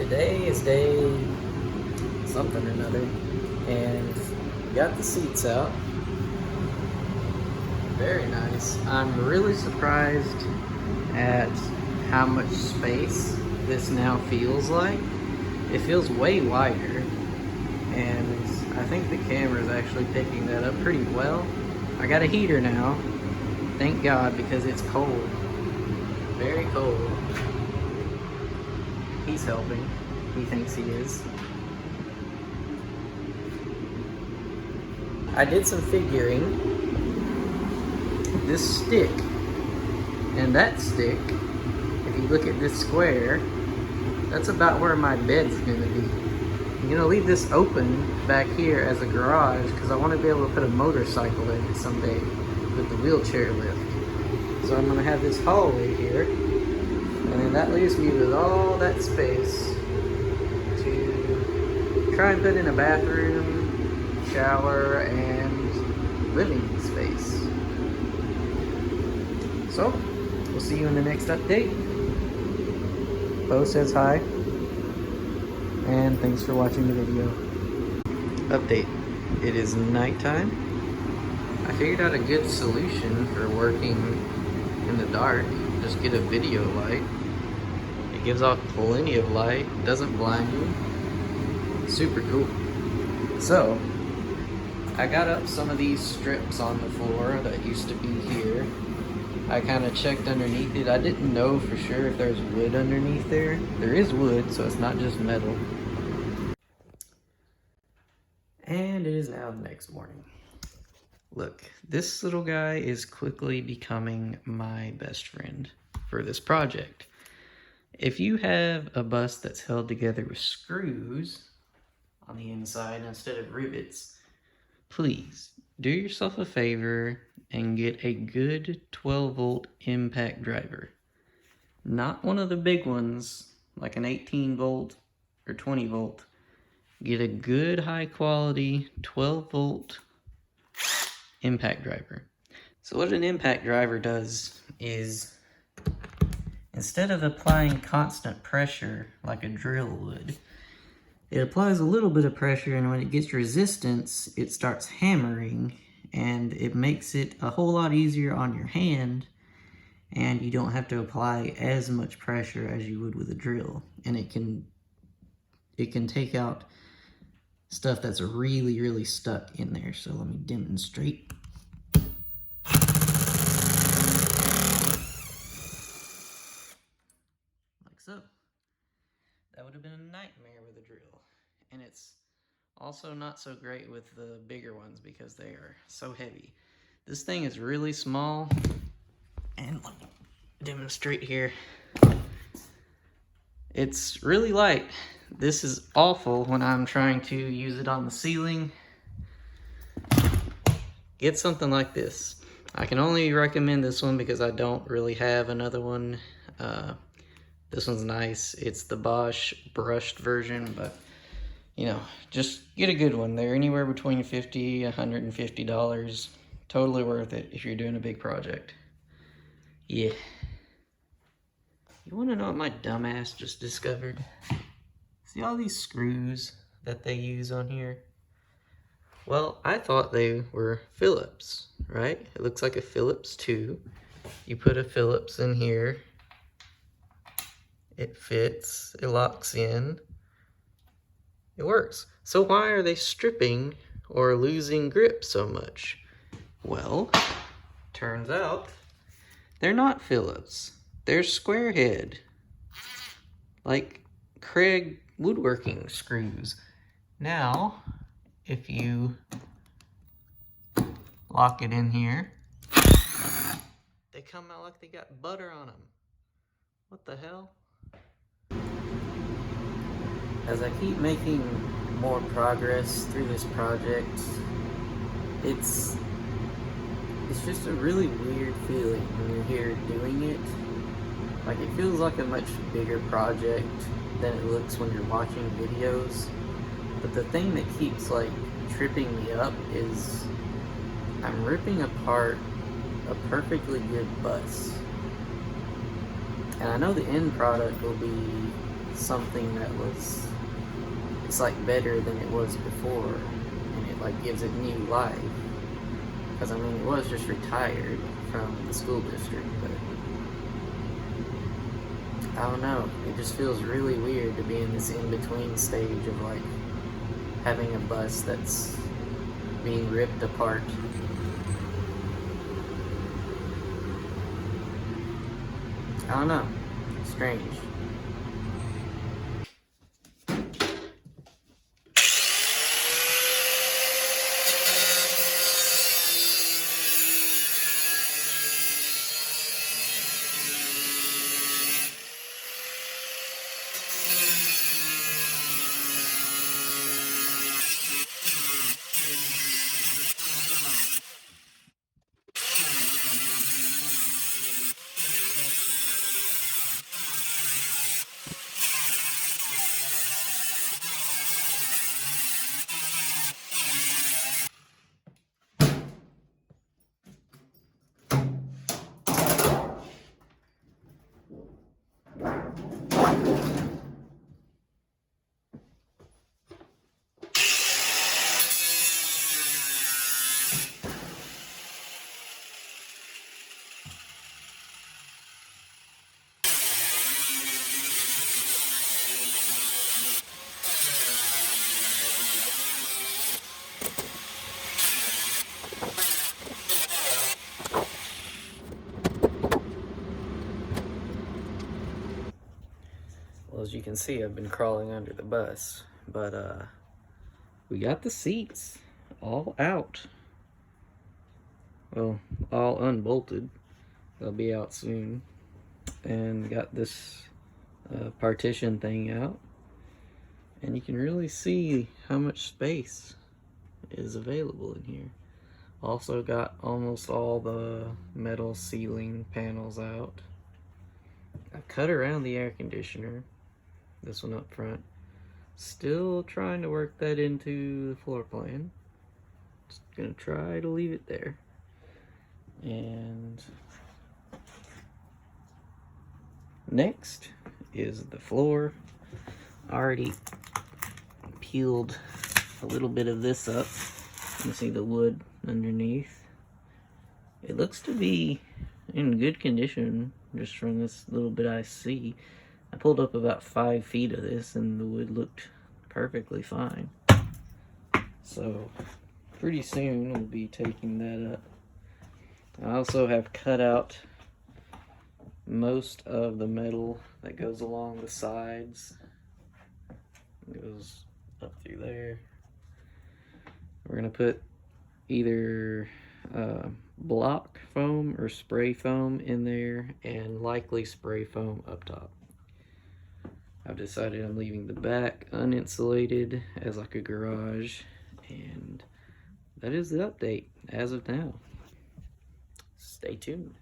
Today is day something or another, and got the seats out. Very nice. I'm really surprised at how much space this now feels like. It feels way wider, and I think the camera is actually picking that up pretty well. I got a heater now, thank God, because it's cold. Very cold. He's helping. He thinks he is. I did some figuring. This stick and that stick, if you look at this square, that's about where my bed's gonna be. I'm gonna leave this open back here as a garage because I want to be able to put a motorcycle in it someday with the wheelchair lift. So I'm gonna have this hallway here, and then that leaves me with all that space to try and put in a bathroom, shower, and living space. So, we'll see you in the next update. Bo says hi, and thanks for watching the video. Update. It is nighttime. I figured out a good solution for working in the dark. Just get a video light. It gives off plenty of light, doesn't blind you. Super cool. So, I got up some of these strips on the floor that used to be here. I kind of checked underneath it. I didn't know for sure if there's wood underneath there. There is wood, so it's not just metal. And it is now the next morning. Look, this little guy is quickly becoming my best friend for this project. If you have a bus that's held together with screws on the inside instead of rivets, please do yourself a favor and get a good 12-volt impact driver. Not one of the big ones, like an 18-volt or 20-volt. Get a good high-quality 12-volt impact driver. So what an impact driver does is, instead of applying constant pressure like a drill would, it applies a little bit of pressure, and when it gets resistance, it starts hammering, and it makes it a whole lot easier on your hand, and you don't have to apply as much pressure as you would with a drill. And it can take out stuff that's really stuck in there. So let me demonstrate. Like so. That would have been a nightmare with a drill. And it's also not so great with the bigger ones because they are so heavy. This thing is really small, and let me demonstrate here. It's really light. This is awful when I'm trying to use it on the ceiling. Get something like this. I can only recommend this one because I don't really have another one. This one's nice. It's the Bosch brushed version, but you know, just get a good one. They're anywhere between $50 and $150. Totally worth it if you're doing a big project. Yeah. You want to know what my dumbass just discovered? See all these screws that they use on here? Well, I thought they were Phillips, right? It looks like a Phillips 2. You put a Phillips in here. It fits. It locks in. It works. So why are they stripping or losing grip so much? Well, turns out they're not Phillips. They're square head, like Craig woodworking screws. Now, if you lock it in here, they come out like they got butter on them. What the hell? As I keep making more progress through this project, it's just a really weird feeling when you're here doing it. Like, it feels like a much bigger project than it looks when you're watching videos. But the thing that keeps like tripping me up is I'm ripping apart a perfectly good bus. And I know the end product will be something that was, it's like better than it was before, and it like gives it new life. Because I mean, it was just retired from the school district, but I don't know, it just feels really weird to be in this in-between stage of like having a bus that's being ripped apart. I don't know, strange. Well, as you can see, I've been crawling under the bus, but we got the seats all out. Well, all unbolted. They'll be out soon. And got this partition thing out. And you can really see how much space is available in here. Also got almost all the metal ceiling panels out. I've cut around the air conditioner, this one up front. Still trying to work that into the floor plan. Just gonna try to leave it there. And next is the floor. Already peeled a little bit of this up. You can see the wood underneath. It looks to be in good condition just from this little bit I see. I pulled up about 5 feet of this and the wood looked perfectly fine. So pretty soon we'll be taking that up. I also have cut out most of the metal that goes along the sides. It goes up through there. We're gonna put either block foam or spray foam in there, and likely spray foam up top. I've decided I'm leaving the back uninsulated as like a garage, and that is the update as of now. Stay tuned.